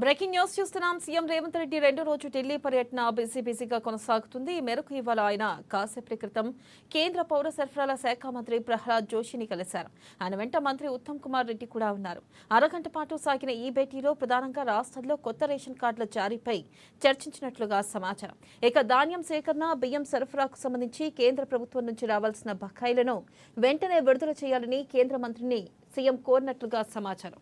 Breaking news చూస్తున్నాం. CM Revanth Reddy రెండో రోజు ఢిల్లీ పర్యటన బిజీగా కొనసాగుతుంది. ఈ మేరకు ఇవాళ ఆయన కాసేపటి క్రితం కేంద్ర పౌర సరఫరాల శాఖ మంత్రి ప్రహ్లాద్ జోషిని కలిశారు. ఆయన వెంట మంత్రి ఉత్తమ్ కుమార్ రెడ్డి కూడా ఉన్నారు. అరగంట పాటు సాగిన ఈ భేటీలో ప్రధానంగా రాష్ట్రంలో కొత్త రేషన్ కార్డుల జారీపై చర్చించినట్లుగా సమాచారం. ఇక ధాన్యం సేకరణ, బియ్యం సరఫరాకు సంబంధించి కేంద్ర ప్రభుత్వం నుంచి రావాల్సిన బకాయిలను వెంటనే విడుదల చేయాలని కేంద్ర మంత్రిని సీఎం కోరినట్లుగా సమాచారం.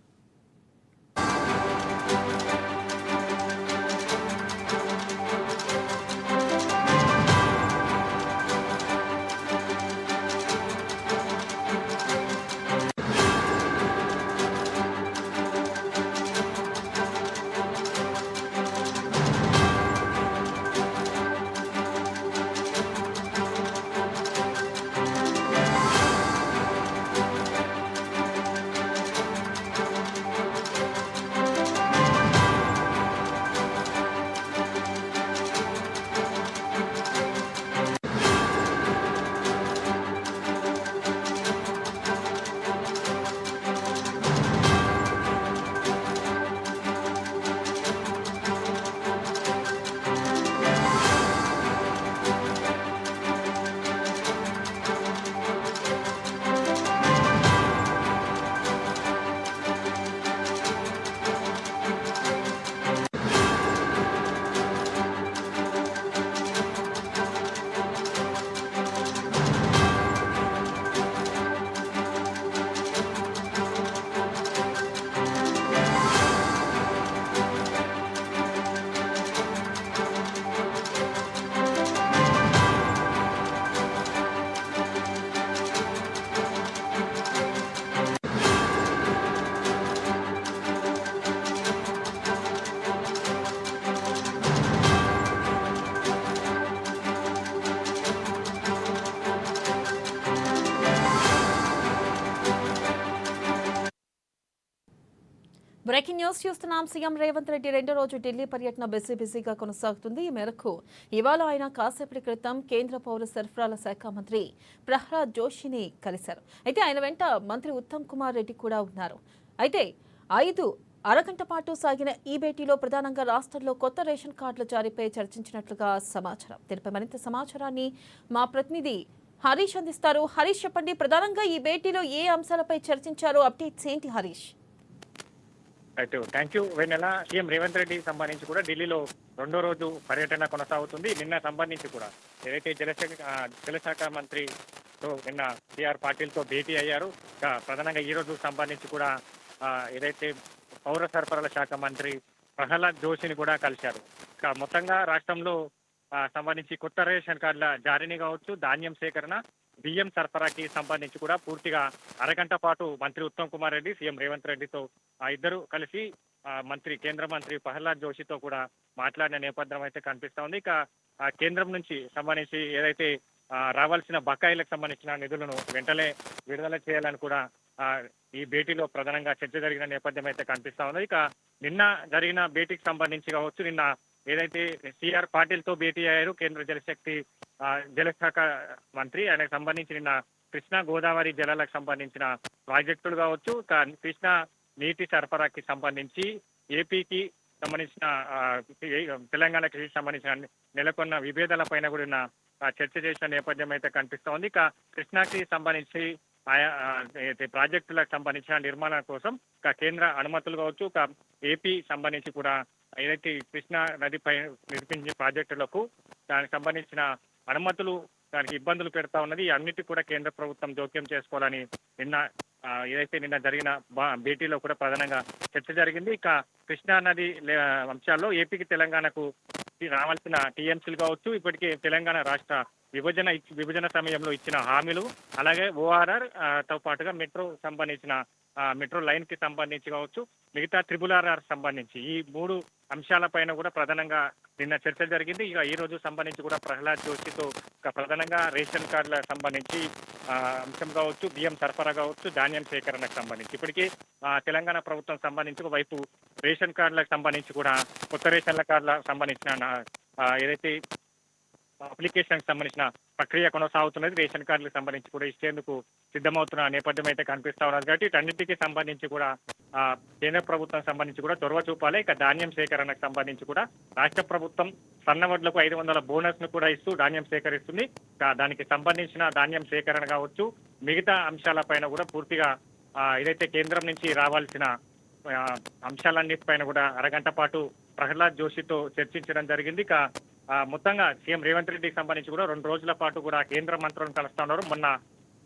బ్రేకింగ్ న్యూస్ చూస్తున్నాం. సీఎం రేవంత్ రెడ్డి రెండో రోజు ఢిల్లీ పర్యటన బిజీగా కొనసాగుతుంది. ఈ మేరకు ఇవాళ ఆయన కాసేపటి క్రితం కేంద్ర పౌర సరఫరాల శాఖ మంత్రి ప్రహ్లాద్ జోషిని కలిశారు. అయితే ఆయన వెంట మంత్రి ఉత్తమ్ కుమార్ రెడ్డి కూడా ఉన్నారు. అయితే అరగంట పాటు సాగిన ఈ భేటీలో ప్రధానంగా రాష్ట్రంలో కొత్త రేషన్ కార్డుల జారీపై చర్చించినట్లుగా సమాచారం. దీనిపై మరింత సమాచారాన్ని మా ప్రతినిధి హరీష్ అందిస్తారు. హరీష్, చెప్పండి, ప్రధానంగా ఈ భేటీలో ఏ అంశాలపై చర్చించారో అప్డేట్స్ ఏంటి Harish? Thank you Vennela. CM Revanth Reddy సంబంధించి కూడా ఢిల్లీలో రెండో రోజు పర్యటన కొనసాగుతుంది. నిన్న సంబంధించి కూడా ఏదైతే జలశాఖ మంత్రితో నిన్న టీఆర్ పాటిల్తో భేటీ అయ్యారు. ప్రధానంగా ఈ రోజు సంబంధించి కూడా ఏదైతే పౌర సరఫరాల శాఖ మంత్రి ప్రహ్లాద్ జోషిని కూడా కలిశారు. మొత్తంగా రాష్ట్రంలో సంబంధించి కొత్త రేషన్ కార్డుల జారీని కావచ్చు, ధాన్యం సేకరణ, బియ్యం సరఫరాకి సంబంధించి కూడా పూర్తిగా అరగంట పాటు మంత్రి ఉత్తమ్ కుమార్ రెడ్డి, సీఎం రేవంత్ రెడ్డితో ఇద్దరు కలిసి కేంద్ర మంత్రి ప్రహ్లాద్ జోషితో కూడా మాట్లాడిన నేపథ్యం అయితే కనిపిస్తా ఉంది. ఇక కేంద్రం నుంచి సంబంధించి ఏదైతే రావాల్సిన బకాయిలకు సంబంధించిన నిధులను వెంటనే విడుదల చేయాలని కూడా ఈ భేటీలో ప్రధానంగా చర్చ జరిగిన నేపథ్యం అయితే కనిపిస్తా ఉంది. ఇక నిన్న జరిగిన భేటీకి సంబంధించి కావచ్చు, నిన్న ఏదైతే సిఆర్ పాటిల్తో భేటీ అయ్యారు కేంద్ర జలశాఖ మంత్రి, ఆయనకు సంబంధించి నిన్న కృష్ణా గోదావరి జలాలకు సంబంధించిన ప్రాజెక్టులు కావచ్చు, కృష్ణా నీటి సరఫరాకి సంబంధించి ఏపీకి సంబంధించిన తెలంగాణకి సంబంధించిన నెలకొన్న విభేదాల పైన కూడా చర్చ చేసిన నేపథ్యం అయితే కనిపిస్తా ఉంది. ఇక కృష్ణాకి సంబంధించి ప్రాజెక్టులకు సంబంధించిన నిర్మాణం కోసం కేంద్ర అనుమతులు కావచ్చు, ఏపీ సంబంధించి కూడా ఏదైతే కృష్ణా నదిపై నిర్మించే ప్రాజెక్టులకు దానికి సంబంధించిన అనుమతులు దానికి ఇబ్బందులు పెడతా ఉన్నది. అన్నిటి కూడా కేంద్ర ప్రభుత్వం జోక్యం చేసుకోవాలని నిన్న జరిగిన భేటీలో కూడా ప్రధానంగా చర్చ జరిగింది. ఇక కృష్ణా నది అంశాల్లో ఏపీకి తెలంగాణకు రావాల్సిన టీఎంసీలు కావచ్చు, ఇప్పటికే తెలంగాణ రాష్ట్ర విభజన సమయంలో ఇచ్చిన హామీలు, అలాగే ఓఆర్ఆర్ తో పాటుగా మెట్రో లైన్ కి సంబంధించి కావచ్చు, మిగతా RRR సంబంధించి ఈ 3 అంశాలపైన కూడా ప్రధానంగా నిన్న చర్చ జరిగింది. ఇక ఈ రోజు సంబంధించి కూడా ప్రహ్లాద్ జోషితో ప్రధానంగా రేషన్ కార్డుల సంబంధించి అంశం కావచ్చు, బియ్యం సరఫరా కావచ్చు, ధాన్యం సేకరణకు సంబంధించి ఇప్పటికే తెలంగాణ ప్రభుత్వం సంబంధించి ఒకవైపు రేషన్ కార్డులకు సంబంధించి కూడా కొత్త రేషన్ల కార్డులకు సంబంధించిన ఏదైతే అప్లికేషన్ సంబంధించిన ప్రక్రియ కొనసాగుతున్నది. రేషన్ కార్డులకు సంబంధించి కూడా ఇచ్చేందుకు సిద్ధమవుతున్న నేపథ్యం అయితే కనిపిస్తా ఉన్నది. కాబట్టి వీటన్నిటికీ సంబంధించి కూడా కేంద్ర ప్రభుత్వం సంబంధించి కూడా చొరవ చూపాలి. ఇక ధాన్యం సేకరణకు సంబంధించి కూడా రాష్ట్ర ప్రభుత్వం సన్నవడ్లకు 500 బోనస్ ను కూడా ఇస్తూ ధాన్యం సేకరిస్తుంది. దానికి సంబంధించిన ధాన్యం సేకరణ కావచ్చు, మిగతా అంశాలపైన కూడా పూర్తిగా ఏదైతే కేంద్రం నుంచి రావాల్సిన అంశాలన్నిటిపైన కూడా అరగంట పాటు ప్రహ్లాద్ జోషితో చర్చించడం జరిగింది. ఇక మొత్తంగా సీఎం రేవంత్ రెడ్డికి సంబంధించి కూడా 2 రోజుల పాటు కూడా కేంద్ర మంత్రులను కలుస్తా ఉన్నారు. మొన్న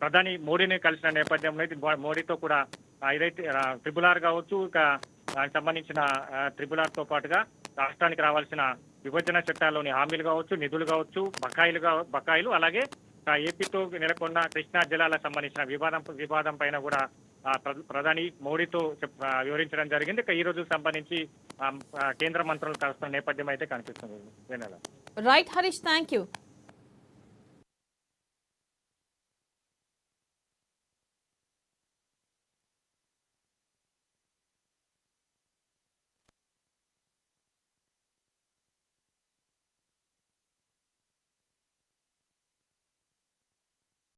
ప్రధాని మోడీని కలిసిన నేపథ్యంలో మోడీతో కూడా ఏదైతే ట్రిబుల్ ఆర్ కావచ్చు, ఇక దానికి సంబంధించిన ట్రిబుల్ ఆర్ తో పాటుగా రాష్ట్రానికి రావాల్సిన విభజన చట్టాల్లోని హామీలు కావచ్చు, నిధులు కావచ్చు, బకాయిలు అలాగే ఏపీతో నెలకొన్న కృష్ణా జలాలకు సంబంధించిన వివాదం పైన కూడా ప్రధాని మోడీతో వివరించడం జరిగింది. ఇక ఈ రోజుకు సంబంధించి కేంద్ర మంత్రులు కలుస్తున్న నేపథ్యం అయితే కనిపిస్తుంది. Right Harish, thank you.